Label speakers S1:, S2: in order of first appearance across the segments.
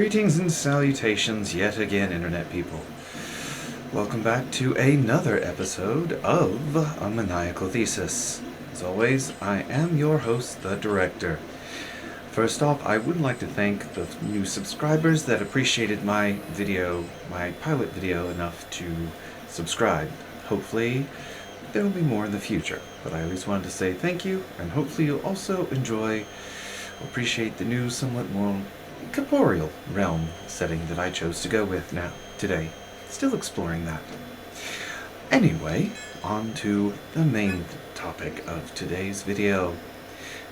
S1: Greetings and salutations yet again, Internet people. Welcome back to another episode of A Maniacal Thesis. As always, I am your host, the Director. First off, I would like to thank the new subscribers that appreciated my pilot video enough to subscribe. Hopefully, there will be more in the future, but I at least wanted to say thank you, and hopefully you'll also appreciate the new, somewhat more corporeal realm setting that I chose to go with today. Still exploring that. Anyway, on to the main topic of today's video.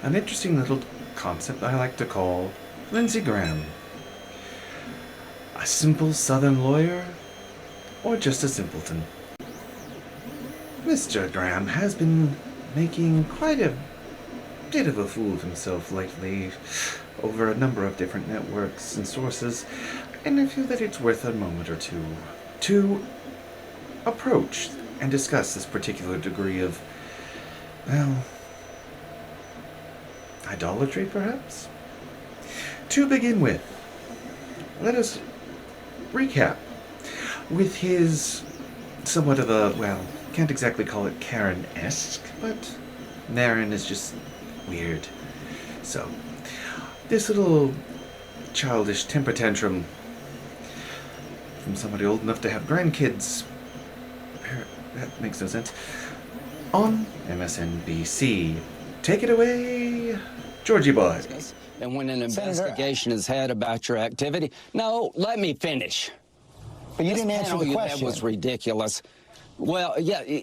S1: An interesting little concept I like to call Lindsey Graham. A simple Southern lawyer, or just a simpleton? Mr. Graham has been making quite a bit of a fool of himself lately over a number of different networks and sources, and I feel that it's worth a moment or two to approach and discuss this particular degree of, well, idolatry, perhaps? To begin with, let us recap with his somewhat of a, well, can't exactly call it Karen-esque, but Marin is just weird. So, this little childish temper tantrum from somebody old enough to have grandkids, that makes no sense, on MSNBC. Take it away, Georgie boy.
S2: And when an investigation is had about your activity, no, let me finish.
S3: But you didn't answer the question.
S2: That was ridiculous. Well, yeah,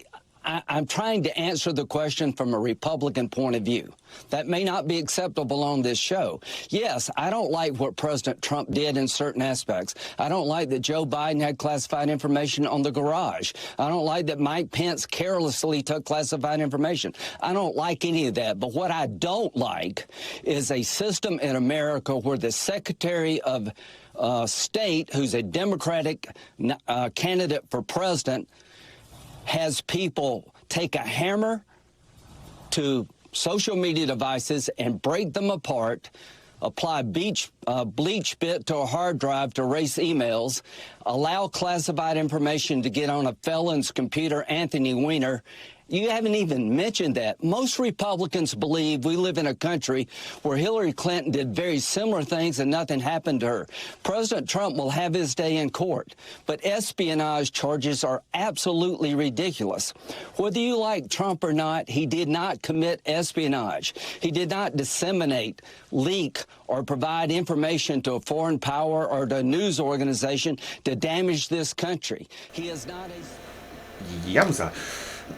S2: I'm trying to answer the question from a Republican point of view. That may not be acceptable on this show. Yes, I don't like what President Trump did in certain aspects. I don't like that Joe Biden had classified information on the garage. I don't like that Mike Pence carelessly took classified information. I don't like any of that. But what I don't like is a system in America where the Secretary of State, who's a Democratic candidate for president, has people take a hammer to social media devices and break them apart, apply bleach bit to a hard drive to erase emails, allow classified information to get on a felon's computer, Anthony Weiner. You haven't even mentioned that. Most Republicans believe we live in a country where Hillary Clinton did very similar things and nothing happened to her. President Trump will have his day in court, but espionage charges are absolutely ridiculous. Whether you like Trump or not, he did not commit espionage. He did not disseminate, leak, or provide information to a foreign power or to a news organization to damage this country. He is not a...
S1: Yowza.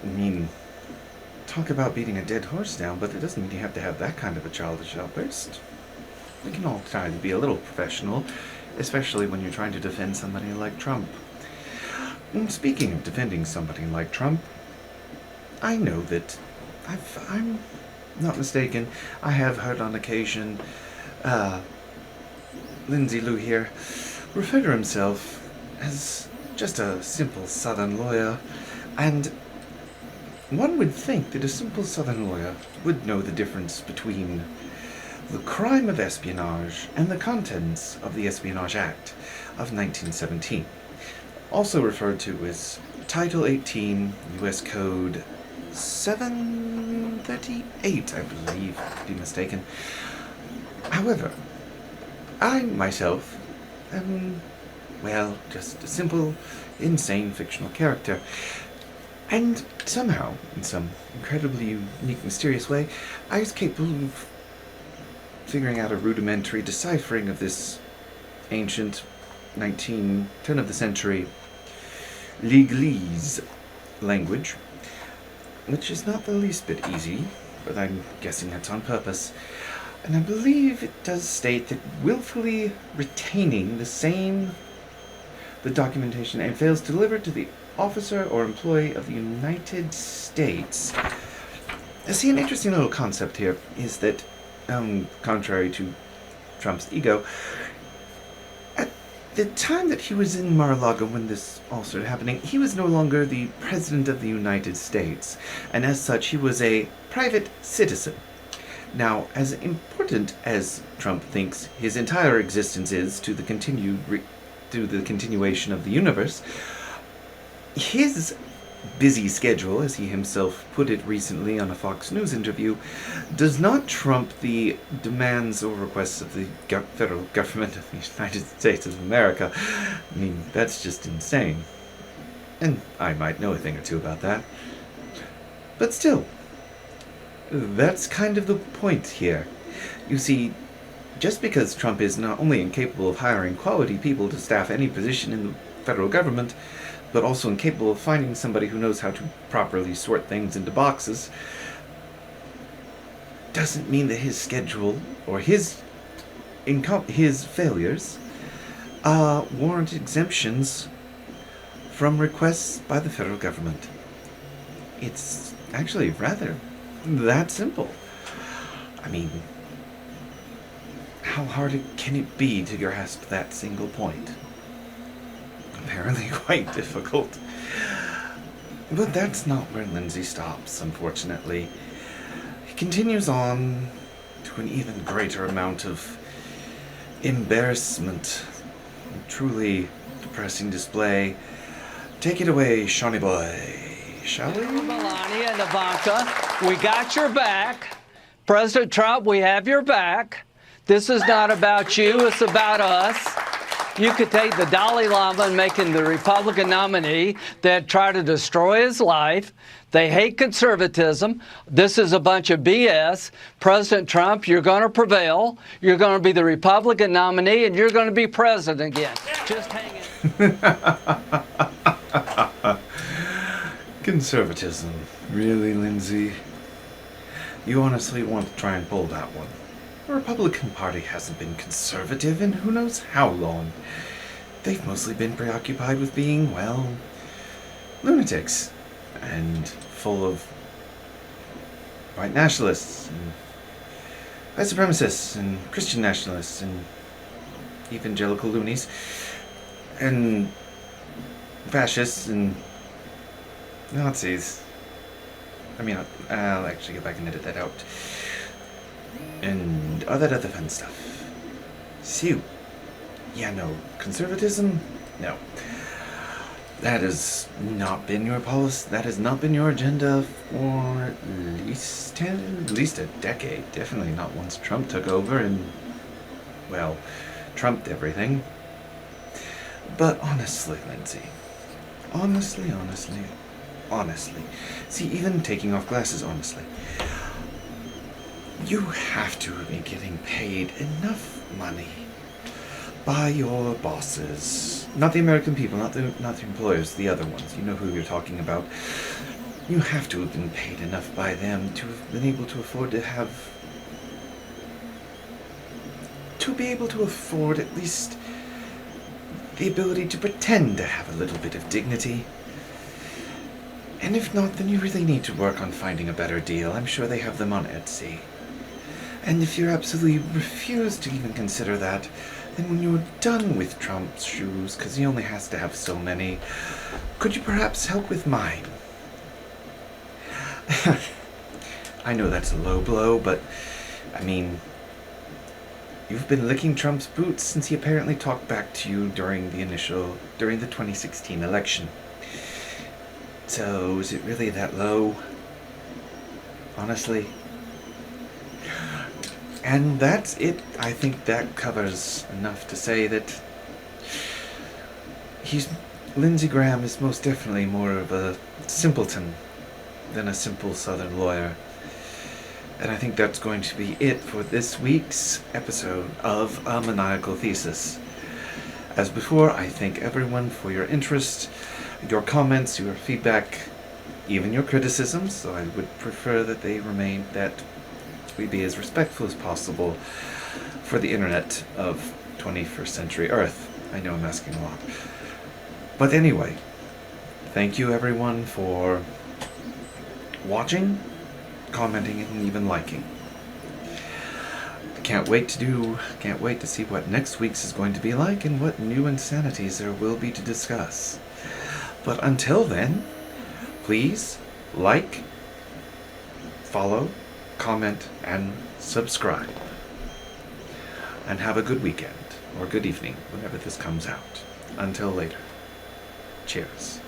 S1: I mean, talk about beating a dead horse down, but it doesn't mean you have to have that kind of a childish outburst. We can all try to be a little professional, especially when you're trying to defend somebody like Trump. And speaking of defending somebody like Trump, I know that I'm not mistaken, I have heard on occasion Lindsey Lou here refer to himself as just a simple Southern lawyer, and one would think that a simple Southern lawyer would know the difference between the crime of espionage and the contents of the Espionage Act of 1917, also referred to as Title 18, U.S. Code 738, I believe, to be mistaken. However, I myself am, well, just a simple, insane fictional character. And somehow, in some incredibly unique, mysterious way, I was capable of figuring out a rudimentary deciphering of this ancient turn of the century legalese language, which is not the least bit easy, but I'm guessing that's on purpose. And I believe it does state that willfully retaining the documentation and fails to deliver to the officer or employee of the United States. See, an interesting little concept here is that, contrary to Trump's ego, at the time that he was in Mar-a-Lago when this all started happening, he was no longer the President of the United States, and as such he was a private citizen. Now, as important as Trump thinks his entire existence is to the continuation of the universe, his busy schedule, as he himself put it recently on a Fox News interview, does not trump the demands or requests of the federal government of the United States of America. I mean, that's just insane. And I might know a thing or two about that. But still, that's kind of the point here. You see, just because Trump is not only incapable of hiring quality people to staff any position in the federal government, but also incapable of finding somebody who knows how to properly sort things into boxes, doesn't mean that his schedule or his failures warrant exemptions from requests by the federal government. It's actually rather that simple. I mean, how hard can it be to grasp that single point? Apparently quite difficult. But that's not where Lindsey stops, unfortunately. He continues on to an even greater amount of embarrassment. A truly depressing display. Take it away, Shawnee boy. Shall we?
S4: Melania and Ivanka, we got your back. President Trump, we have your back. This is not about you, it's about us. You could take the Dalai Lama and make him the Republican nominee. They'd try to destroy his life. They hate conservatism. This is a bunch of BS. President Trump, you're going to prevail. You're going to be the Republican nominee, and you're going to be president again. Just hang in.
S1: Conservatism. Really, Lindsey? You honestly want to try and pull that one? The Republican Party hasn't been conservative in who knows how long. They've mostly been preoccupied with being, well, lunatics. And full of white nationalists, and white supremacists, and Christian nationalists, and evangelical loonies, and fascists, and Nazis. I mean, I'll actually get back and edit that out. And all that other fun stuff. So, yeah, no. Conservatism? No. That has not been your policy. That has not been your agenda for at least a decade. Definitely not once Trump took over and, well, trumped everything. But honestly, Lindsey, honestly, see, even taking off glasses, honestly, you have to be getting paid enough money by your bosses, not the American people, not the employers, the other ones. You know who you're talking about. You have to have been paid enough by them to have been able to afford be able to afford at least the ability to pretend to have a little bit of dignity. And if not, then you really need to work on finding a better deal. I'm sure they have them on Etsy. And if you absolutely refuse to even consider that, then when you're done with Trump's shoes, because he only has to have so many, could you perhaps help with mine? I know that's a low blow, but, I mean, you've been licking Trump's boots since he apparently talked back to you during the 2016 election. So, is it really that low? Honestly? And that's it. I think that covers enough to say that Lindsey Graham is most definitely more of a simpleton than a simple Southern lawyer. And I think that's going to be it for this week's episode of A Maniacal Thesis. As before, I thank everyone for your interest, your comments, your feedback, even your criticisms, so I would prefer that we be as respectful as possible for the internet of 21st century Earth. I know I'm asking a lot. But anyway, thank you everyone for watching, commenting, and even liking. Can't wait to see what next week's is going to be like and what new insanities there will be to discuss. But until then, please like, follow, comment, and subscribe. And have a good weekend, or good evening, whenever this comes out. Until later. Cheers.